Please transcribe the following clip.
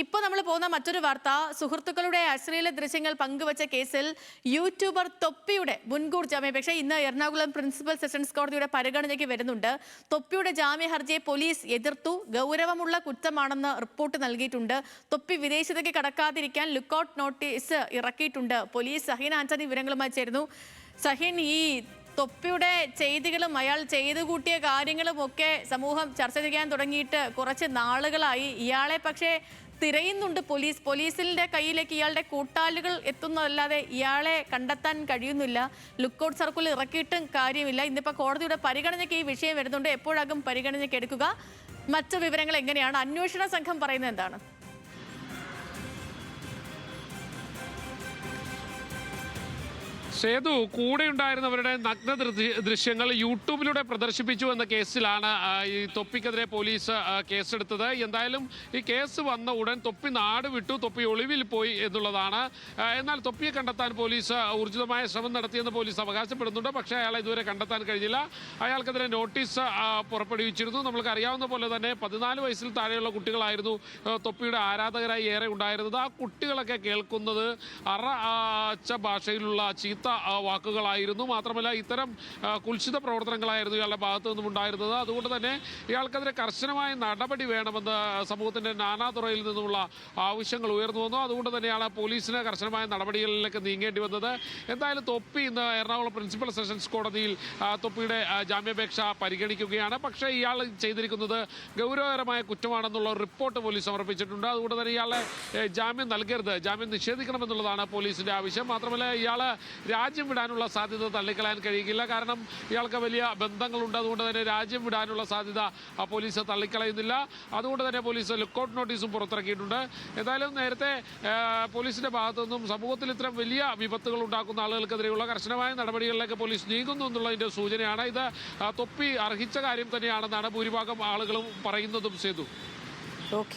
ഇപ്പോൾ നമ്മൾ പോകുന്ന മറ്റൊരു വാർത്ത, സുഹൃത്തുക്കളുടെ അശ്ലീല ദൃശ്യങ്ങൾ പങ്കുവച്ച കേസിൽ യൂട്യൂബർ തൊപ്പിയുടെ മുൻകൂർ ജാമ്യാപേക്ഷ ഇന്ന് എറണാകുളം പ്രിൻസിപ്പൽ സെഷൻസ് കോടതിയുടെ പരിഗണനയ്ക്ക് വരുന്നുണ്ട്. തൊപ്പിയുടെ ജാമ്യ ഹർജിയെ പോലീസ് എതിർത്തു. ഗൗരവമുള്ള കുറ്റമാണെന്ന് റിപ്പോർട്ട് നൽകിയിട്ടുണ്ട്. തൊപ്പി വിദേശത്തേക്ക് കടക്കാതിരിക്കാൻ ലുക്കൌട്ട് നോട്ടീസ് ഇറക്കിയിട്ടുണ്ട് പോലീസ്. സഹീൻ ആന്റണി വിവരങ്ങളുമായി ചേരുന്നു. സഹീൻ, ഈ തൊപ്പിയുടെ ചെയ്തികളും അയാൾ ചെയ്തു കൂട്ടിയ കാര്യങ്ങളും ഒക്കെ സമൂഹം ചർച്ച ചെയ്യാൻ തുടങ്ങിയിട്ട് കുറച്ച് നാളുകളായി. ഇയാളെ പക്ഷേ തിരയുന്നുണ്ട് പോലീസിന്റെ കയ്യിലേക്ക് ഇയാളുടെ കൂട്ടാളികൾ എത്തുന്നതല്ലാതെ ഇയാളെ കണ്ടെത്താൻ കഴിയുന്നില്ല. ലുക്കൌട്ട് സർക്കുലർ ഇറക്കിയിട്ടും കാര്യമില്ല. ഇന്നിപ്പോൾ കോടതിയുടെ പരിഗണനയ്ക്ക് ഈ വിഷയം വരുന്നുണ്ട്. എപ്പോഴാകും പരിഗണനയ്ക്ക് എടുക്കുക? മറ്റു വിവരങ്ങൾ എങ്ങനെയാണ്? അന്വേഷണ സംഘം പറയുന്നത് എന്താണ്? സേതു, കൂടെ ഉണ്ടായിരുന്നവരുടെ നഗ്ന ദൃശ്യങ്ങൾ യൂട്യൂബിലൂടെ പ്രദർശിപ്പിച്ചു എന്ന കേസിലാണ് ഈ തൊപ്പിക്കെതിരെ പോലീസ് കേസെടുത്തത്. എന്തായാലും ഈ കേസ് വന്ന ഉടൻ തൊപ്പി നാട് വിട്ടു, തൊപ്പി ഒളിവിൽ പോയി എന്നുള്ളതാണ്. എന്നാൽ തൊപ്പിയെ കണ്ടെത്താൻ പോലീസ് ഊർജിതമായ ശ്രമം നടത്തിയെന്ന് പോലീസ് അവകാശപ്പെടുന്നുണ്ട്. പക്ഷേ അയാളെ ഇതുവരെ കണ്ടെത്താൻ കഴിഞ്ഞില്ല. അയാൾക്കെതിരെ നോട്ടീസ് പുറപ്പെടുവിച്ചിരുന്നു. നമ്മൾക്ക് അറിയാവുന്ന പോലെ തന്നെ 14 വയസ്സിൽ താഴെയുള്ള കുട്ടികളായിരുന്നു തൊപ്പിയുടെ ആരാധകരായി ഏറെ ഉണ്ടായിരുന്നത്. ആ കുട്ടികളൊക്കെ കേൾക്കുന്നത് അറച്ച ഭാഷയിലുള്ള ചീത്ത വാക്കുകളായിരുന്നു. മാത്രമല്ല ഇത്തരം കുൽസിത പ്രവർത്തനങ്ങളായിരുന്നു ഇയാളുടെ ഭാഗത്തു നിന്നും ഉണ്ടായിരുന്നത്. അതുകൊണ്ട് തന്നെ ഇയാൾക്കെതിരെ കർശനമായ നടപടി വേണമെന്ന് സമൂഹത്തിന്റെ നാനാതുറയിൽ നിന്നുമുള്ള ആവശ്യങ്ങൾ ഉയർന്നു വന്നു. അതുകൊണ്ട് തന്നെയാണ് പോലീസിന് കർശനമായ നടപടികളിലേക്ക് നീങ്ങേണ്ടി വന്നത്. എന്തായാലും തൊപ്പി ഇന്ന് എറണാകുളം പ്രിൻസിപ്പൽ സെഷൻസ് കോടതിയിൽ തൊപ്പിയുടെ ജാമ്യാപേക്ഷ പരിഗണിക്കുകയാണ്. പക്ഷേ ഇയാൾ ചെയ്തിരിക്കുന്നത് ഗൗരവകരമായ കുറ്റമാണെന്നുള്ള റിപ്പോർട്ട് പോലീസ് സമർപ്പിച്ചിട്ടുണ്ട്. അതുകൊണ്ട് തന്നെ ഇയാളെ ജാമ്യം നൽകരുത്, ജാമ്യം നിഷേധിക്കണമെന്നുള്ളതാണ് പോലീസിന്റെ ആവശ്യം. മാത്രമല്ല ഇയാൾ രാജ്യം വിടാനുള്ള സാധ്യത തള്ളിക്കളയാൻ കഴിയില്ല. കാരണം ഇയാൾക്ക് വലിയ ബന്ധങ്ങളുണ്ട്. അതുകൊണ്ട് തന്നെ രാജ്യം വിടാനുള്ള സാധ്യത പോലീസ് തള്ളിക്കളയുന്നില്ല. അതുകൊണ്ട് തന്നെ പോലീസ് ലുക്കൌട്ട് നോട്ടീസും പുറത്തിറക്കിയിട്ടുണ്ട്. എന്തായാലും നേരത്തെ പോലീസിന്റെ ഭാഗത്തു നിന്നും സമൂഹത്തിൽ ഇത്തരം വലിയ വിപത്തുകൾ ഉണ്ടാക്കുന്ന ആളുകൾക്കെതിരെയുള്ള കർശനമായ നടപടികളിലേക്ക് പോലീസ് നീങ്ങുന്നു എന്നുള്ളതിന്റെ സൂചനയാണ്. ഇത് തൊപ്പി അർഹിച്ച കാര്യം തന്നെയാണെന്നാണ് ഭൂരിഭാഗം ആളുകളും പറയുന്നതും. സേതു.